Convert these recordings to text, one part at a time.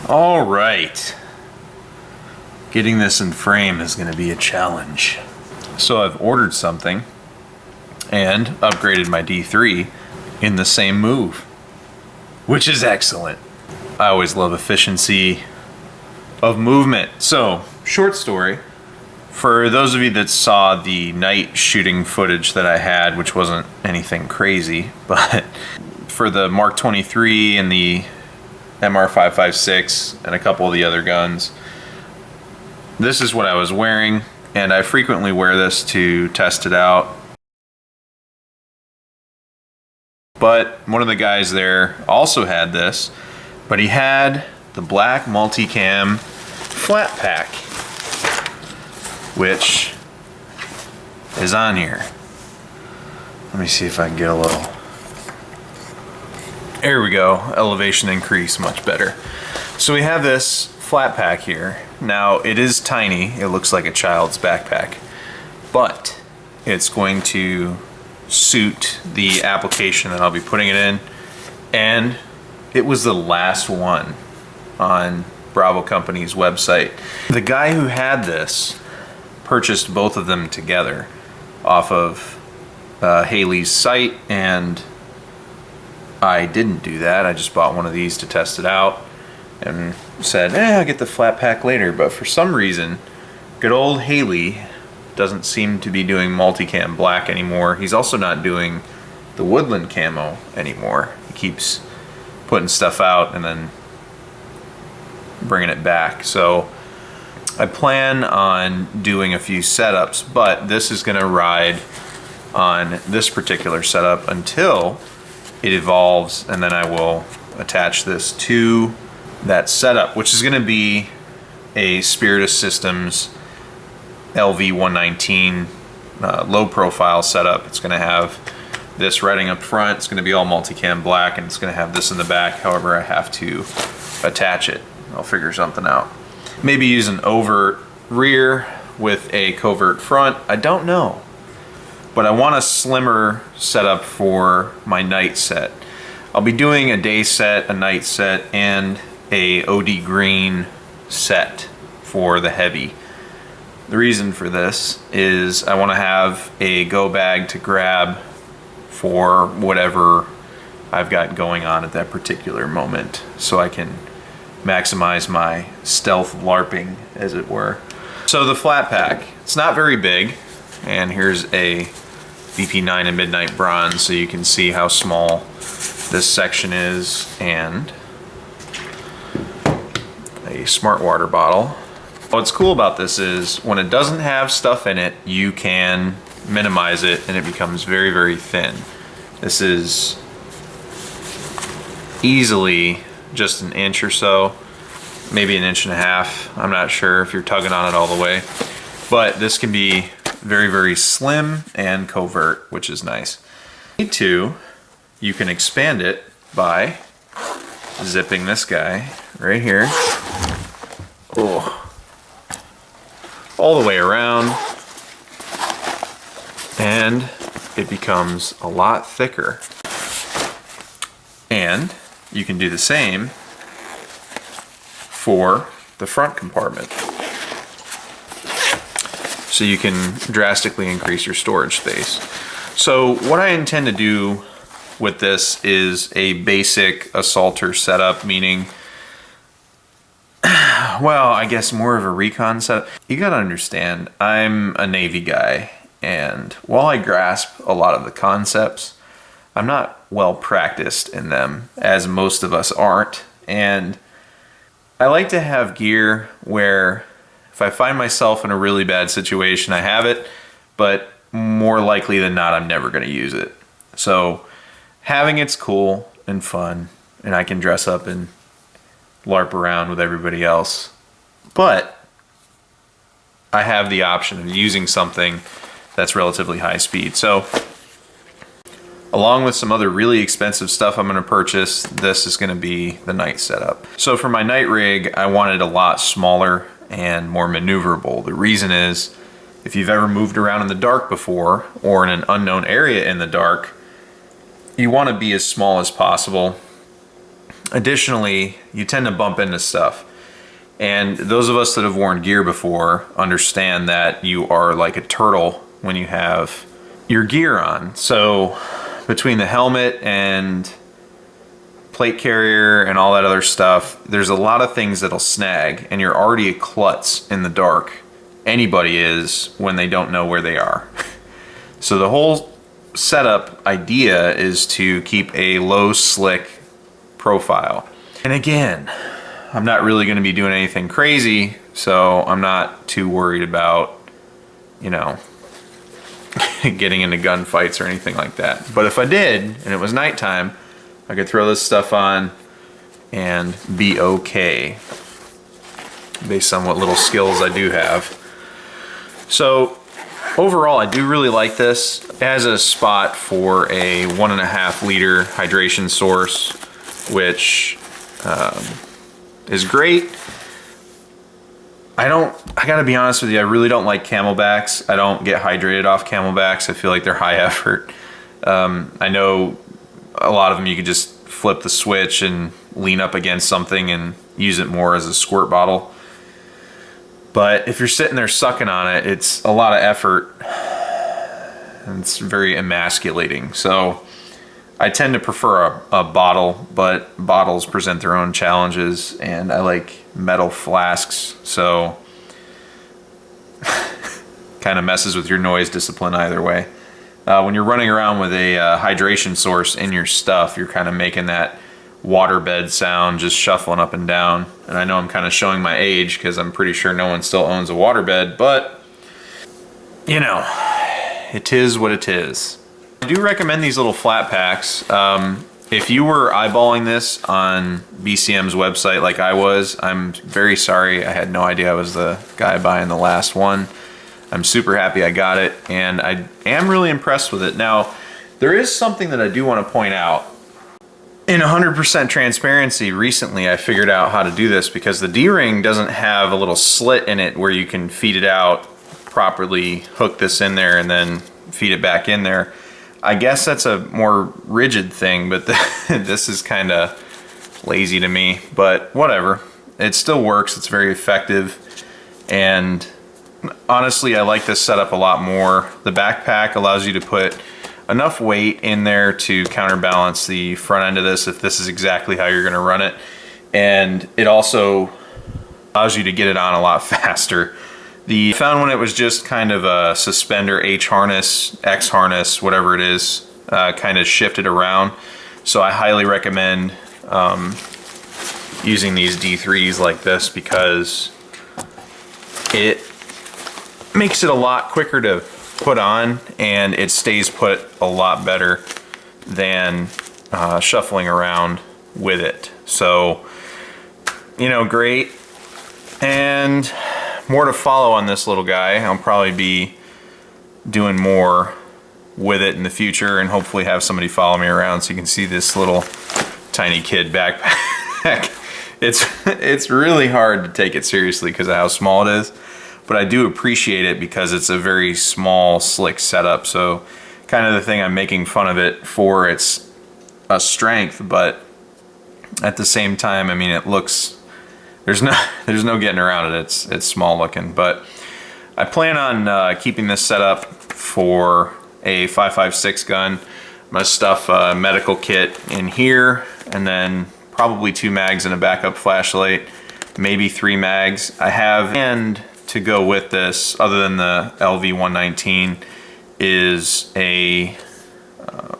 All right. Getting this in frame is going to be a challenge. So I've ordered something and upgraded my D3 in the same move, which is excellent. I always love efficiency of movement. So, short story. For those of you that saw the night shooting footage that I had, which wasn't anything crazy, but for the Mark 23 and the MR556 and a couple of the other guns, this is what I was wearing, and I frequently wear this to test it out. But one of the guys there also had this, but he had the black multicam Flatpack, which is on here. Let me see if I can get a little. There we go, elevation increase, much better. So we have this Flatpack here. Now it is tiny, it looks like a child's backpack, but it's going to suit the application that I'll be putting it in, and it was the last one on Bravo Company's website. The guy who had this purchased both of them together off of Haley's site, and I didn't do that. I just bought one of these to test it out and said, I'll get the Flatpack later. But for some reason, good old Haley doesn't seem to be doing multicam black anymore. He's also not doing the woodland camo anymore. He keeps putting stuff out and then bringing it back. So I plan on doing a few setups, but this is going to ride on this particular setup until it evolves, and then I will attach this to that setup, which is going to be a Spiritus Systems LV119 low profile setup. It's going to have this writing up front, it's going to be all multicam black, and it's going to have this in the back. However, I have to attach it. I'll figure something out. Maybe use an overt rear with a covert front. I don't know. But I want a slimmer setup for my night set. I'll be doing a day set, a night set, and a OD green set for the heavy. The reason for this is I want to have a go bag to grab for whatever I've got going on at that particular moment, so I can maximize my stealth LARPing, as it were. So the Flatpack, it's not very big, and here's a VP9 and Midnight Bronze, so you can see how small this section is, and a smart water bottle. What's cool about this is when it doesn't have stuff in it, you can minimize it and it becomes very, very thin. This is easily just an inch or so, maybe an inch and a half. I'm not sure if you're tugging on it all the way, but this can be very, very slim and covert, which is nice. Two, you can expand it by zipping this guy right here, all the way around, and it becomes a lot thicker. And you can do the same for the front compartment. So you can drastically increase your storage space. So what I intend to do with this is a basic assaulter setup, meaning, well, I guess more of a recon setup. You gotta understand, I'm a Navy guy, and while I grasp a lot of the concepts, I'm not well practiced in them, as most of us aren't. And I like to have gear where if I find myself in a really bad situation, I have it, but more likely than not, I'm never going to use it. So having it's cool and fun, and I can dress up and LARP around with everybody else. But I have the option of using something that's relatively high speed. So along with some other really expensive stuff I'm going to purchase, this is going to be the night setup. So for my night rig, I wanted a lot smaller and more maneuverable. The reason is, if you've ever moved around in the dark before, or in an unknown area in the dark, you want to be as small as possible. Additionally, you tend to bump into stuff. And those of us that have worn gear before understand that you are like a turtle when you have your gear on. So between the helmet and plate carrier and all that other stuff, there's a lot of things that'll snag, and you're already a klutz in the dark. Anybody is when they don't know where they are. So the whole setup idea is to keep a low slick profile. And again, I'm not really going to be doing anything crazy, so I'm not too worried about, you know, getting into gunfights or anything like that. But if I did, and it was nighttime, I could throw this stuff on and be okay, based on what little skills I do have. So overall, I do really like this. It has a spot for a 1.5 liter hydration source, which is great. I gotta be honest with you, I really don't like Camelbacks. I don't get hydrated off Camelbacks. I feel like they're high effort. I know a lot of them you could just flip the switch and lean up against something and use it more as a squirt bottle. But if you're sitting there sucking on it, it's a lot of effort and it's very emasculating. So I tend to prefer a bottle, but bottles present their own challenges, and I like metal flasks, so kind of messes with your noise discipline either way. When you're running around with a hydration source in your stuff, you're kind of making that waterbed sound, just shuffling up and down. And I know I'm kind of showing my age because I'm pretty sure no one still owns a waterbed, but you know, it is what it is. I do recommend these little flat packs. If you were eyeballing this on BCM's website like I was, I'm very sorry. I had no idea I was the guy buying the last one. I'm super happy I got it, and I am really impressed with it. Now, there is something that I do want to point out. In 100% transparency, recently I figured out how to do this because the D-ring doesn't have a little slit in it where you can feed it out, properly hook this in there, and then feed it back in there. I guess that's a more rigid thing, but this is kind of lazy to me, but whatever. It still works, it's very effective, and honestly, I like this setup a lot more. The backpack allows you to put enough weight in there to counterbalance the front end of this if this is exactly how you're gonna run it. And it also allows you to get it on a lot faster. I found when it was just kind of a suspender H harness, X harness, whatever it is, kind of shifted around. So I highly recommend using these D3s like this because it makes it a lot quicker to put on, and it stays put a lot better than shuffling around with it. So, you know, great. And more to follow on this little guy. I'll probably be doing more with it in the future and hopefully have somebody follow me around so you can see this little tiny kid backpack. It's really hard to take it seriously because of how small it is. But I do appreciate it because it's a very small, slick setup. So kind of the thing I'm making fun of it for, it's a strength, but at the same time, I mean, it looks, there's no getting around it. It's small looking, but I plan on keeping this set up for a 5.56 gun. I'm gonna stuff a medical kit in here, and then probably 2 mags and a backup flashlight, maybe 3 mags. I have, and to go with this, other than the LV-119, is a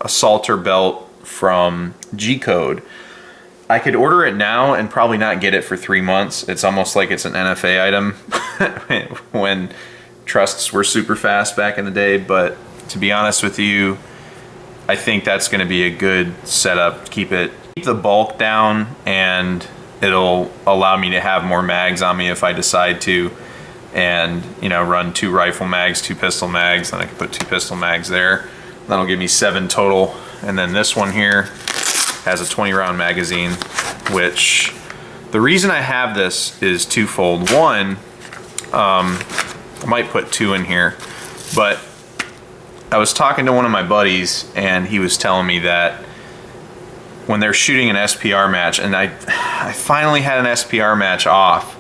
Salter belt from G-Code. I could order it now and probably not get it for 3 months. It's almost like it's an NFA item when trusts were super fast back in the day, but to be honest with you, I think that's gonna be a good setup to keep the bulk down, and it'll allow me to have more mags on me if I decide to. And you know, run 2 rifle mags, 2 pistol mags, then I can put 2 pistol mags there. That'll give me 7 total. And then this one here has a 20 round magazine, which the reason I have this is twofold. One, I might put 2 in here, but I was talking to one of my buddies and he was telling me that when they're shooting an SPR match, and I finally had an SPR match off,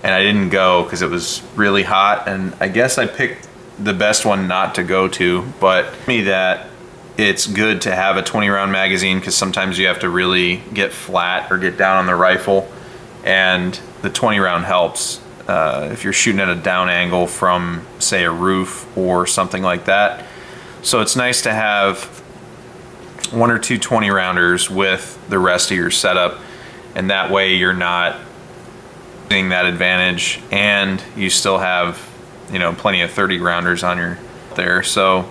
and I didn't go because it was really hot, and I guess I picked the best one not to go to, but me that it's good to have a 20 round magazine because sometimes you have to really get flat or get down on the rifle, and the 20 round helps if you're shooting at a down angle from, say, a roof or something like that. So it's nice to have 1 or 2 20 rounders with the rest of your setup, and that way you're not getting that advantage, and you still have, you know, plenty of 30 rounders on your there. So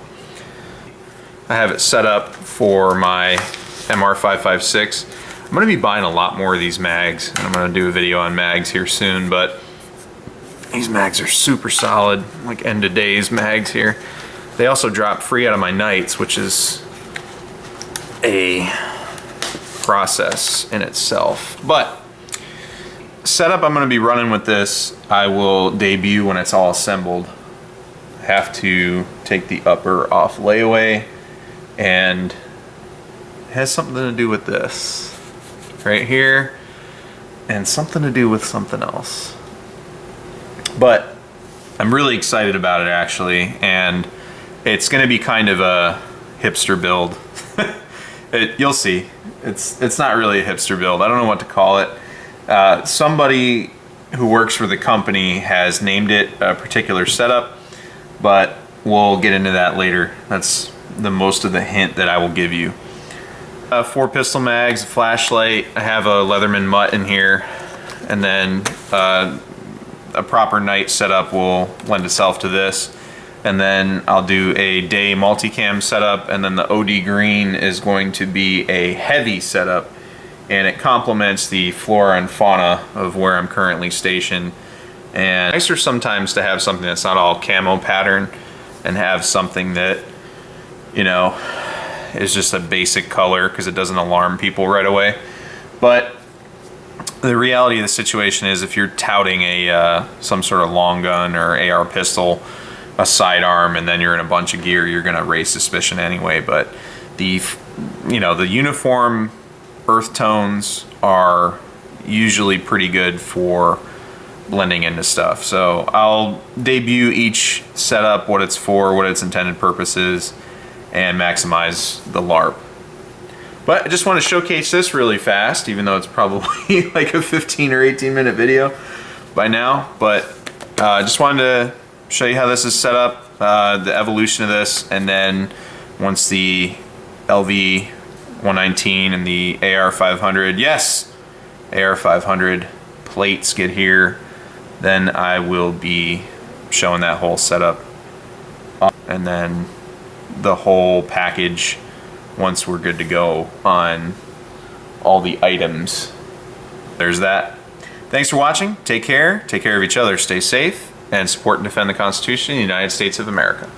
I have it set up for my MR556. I'm going to be buying a lot more of these mags, and I'm going to do a video on mags here soon, but these mags are super solid, like end of days mags here. They also drop free out of my nights, which is a process in itself. But setup I'm going to be running with this, I will debut when it's all assembled. I have to take the upper off layaway, and it has something to do with this right here and something to do with something else. But I'm really excited about it, actually, and it's going to be kind of a hipster build. You'll see. It's not really a hipster build. I don't know what to call it. Somebody who works for the company has named it a particular setup, but we'll get into that later. That's the most of the hint that I will give you. 4 pistol mags, a flashlight. I have a Leatherman mutt in here, and then a proper night setup will lend itself to this. And then I'll do a day multicam setup, and then the OD green is going to be a heavy setup, and it complements the flora and fauna of where I'm currently stationed. And it's nicer sometimes to have something that's not all camo pattern and have something that, you know, is just a basic color because it doesn't alarm people right away. But the reality of the situation is, if you're touting a some sort of long gun or AR pistol, a sidearm, and then you're in a bunch of gear, you're gonna raise suspicion anyway. But the uniform earth tones are usually pretty good for blending into stuff. So I'll debut each setup, what it's for, what its intended purpose is, and maximize the LARP. But I just want to showcase this really fast, even though it's probably like a 15 or 18 minute video by now. But I just wanted to show you how this is set up, the evolution of this, and then once the LV 119 and the AR 500, yes, AR 500 plates get here, then I will be showing that whole setup, and then the whole package once we're good to go on all the items. There's that. Thanks for watching. Take care of each other, stay safe, and support and defend the Constitution of the United States of America.